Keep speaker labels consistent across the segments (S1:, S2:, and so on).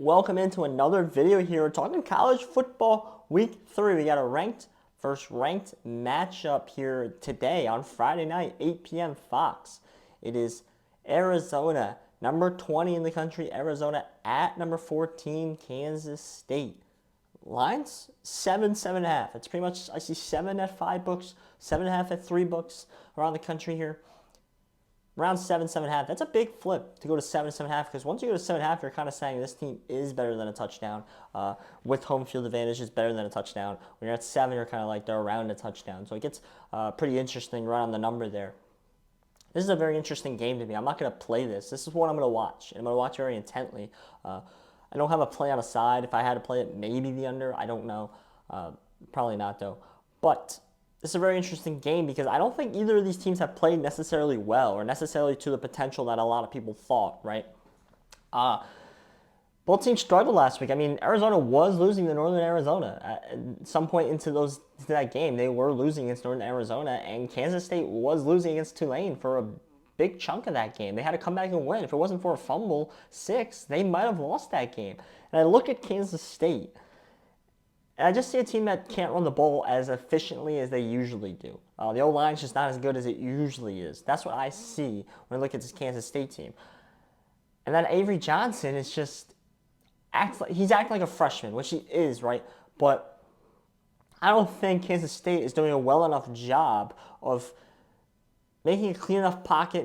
S1: Welcome into another video here. We're talking college football week 3. We got a first ranked matchup here today on Friday night, 8 p.m. Fox. It is Arizona, number 20 in the country, Arizona at number 14, Kansas State. Lines 7.5. It's pretty much, I see 7 at 5 books, 7.5 at 3 books around the country here. Around 7.5. That's a big flip to go to 7.5, because once you go to 7.5, you're kind of saying this team is better than a touchdown. With home field advantage, is better than a touchdown. When you're at 7, you're kind of like they're around a touchdown. So it gets pretty interesting right on the number there. This is a very interesting game to me. I'm not going to play this. This is what I'm going to watch. And I'm going to watch very intently. I don't have a play on a side. If I had to play it, maybe the under. I don't know. Probably not, though. But this is a very interesting game because I don't think either of these teams have played necessarily well or necessarily to the potential that a lot of people thought, right? Both teams struggled last week. I mean, Arizona was losing to Northern Arizona. At some point into that game, they were losing against Northern Arizona, and Kansas State was losing against Tulane for a big chunk of that game. They had to come back and win. If it wasn't for a fumble 6, they might have lost that game. And I look at Kansas State, and I just see a team that can't run the ball as efficiently as they usually do. The O-line is just not as good as it usually is. That's what I see when I look at this Kansas State team. And then Avery Johnson is just he's acting like a freshman, which he is, right? But I don't think Kansas State is doing a well enough job of making a clean enough pocket,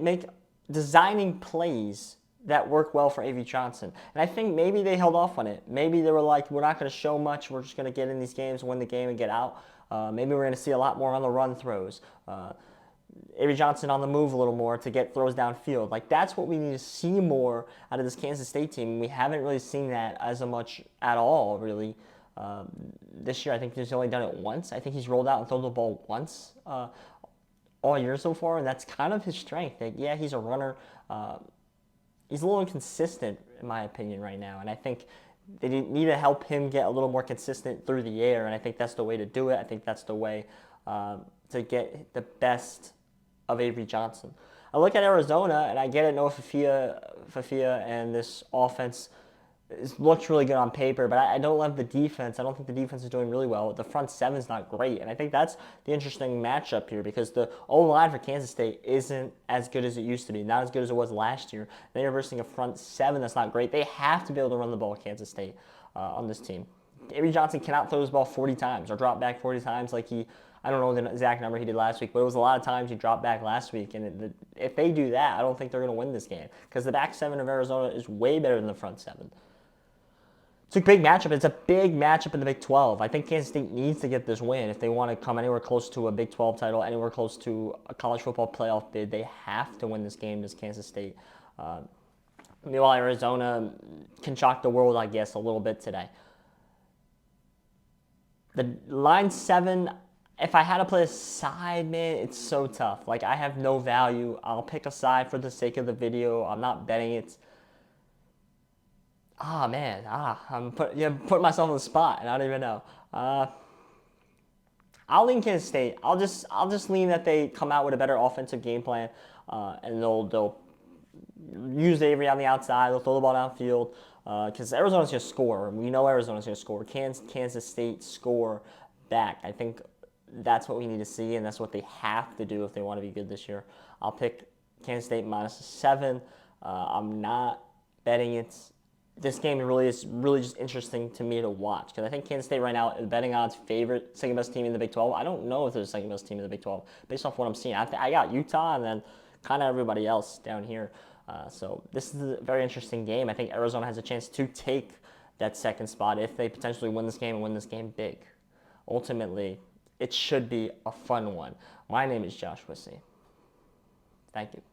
S1: designing plays that work well for Avery Johnson. And I think maybe they held off on it. Maybe they were like, we're not going to show much. We're just going to get in these games, win the game, and get out. Maybe we're going to see a lot more on the run throws. Avery Johnson on the move a little more to get throws downfield. Like, that's what we need to see more out of this Kansas State team. We haven't really seen that as much at all, really. This year, I think he's only done it once. I think he's rolled out and thrown the ball once all year so far, and that's kind of his strength. Like, yeah, he's a runner. He's a little inconsistent, in my opinion, right now. And I think they need to help him get a little more consistent through the air. And I think that's the way to do it. I think that's the way to get the best of Avery Johnson. I look at Arizona, and I get it. Noah Fafia and this offense looks really good on paper, but I don't love the defense. I don't think the defense is doing really well. The front seven is not great, and I think that's the interesting matchup here because the O-line for Kansas State isn't as good as it used to be, not as good as it was last year. They're versing a front seven that's not great. They have to be able to run the ball at Kansas State on this team. Avery Johnson cannot throw his ball 40 times or drop back 40 times like I don't know the exact number he did last week, but it was a lot of times he dropped back last week. And if they do that, I don't think they're going to win this game because the back seven of Arizona is way better than the front seven. It's a big matchup. It's a big matchup in the Big 12. I think Kansas State needs to get this win. If they want to come anywhere close to a Big 12 title, anywhere close to a college football playoff bid, they have to win this game against Kansas State. Meanwhile, Arizona can shock the world, I guess, a little bit today. The line 7, if I had to play a side, man, it's so tough. Like, I have no value. I'll pick a side for the sake of the video. I'm not betting it. I'm putting myself on the spot, and I don't even know. I'll lean Kansas State. I'll just lean that they come out with a better offensive game plan, and they'll use Avery on the outside. They'll throw the ball downfield because Arizona's going to score. We know Arizona's going to score. Kansas State score back. I think that's what we need to see, and that's what they have to do if they want to be good this year. I'll pick Kansas State -7. I'm not betting it. This game is really just interesting to me to watch because I think Kansas State right now, betting odds, favorite, second best team in the Big 12. I don't know if there's a second best team in the Big 12 based off what I'm seeing. I got Utah and then kind of everybody else down here. So this is a very interesting game. I think Arizona has a chance to take that second spot if they potentially win this game and win this game big. Ultimately, it should be a fun one. My name is Josh Wissey. Thank you.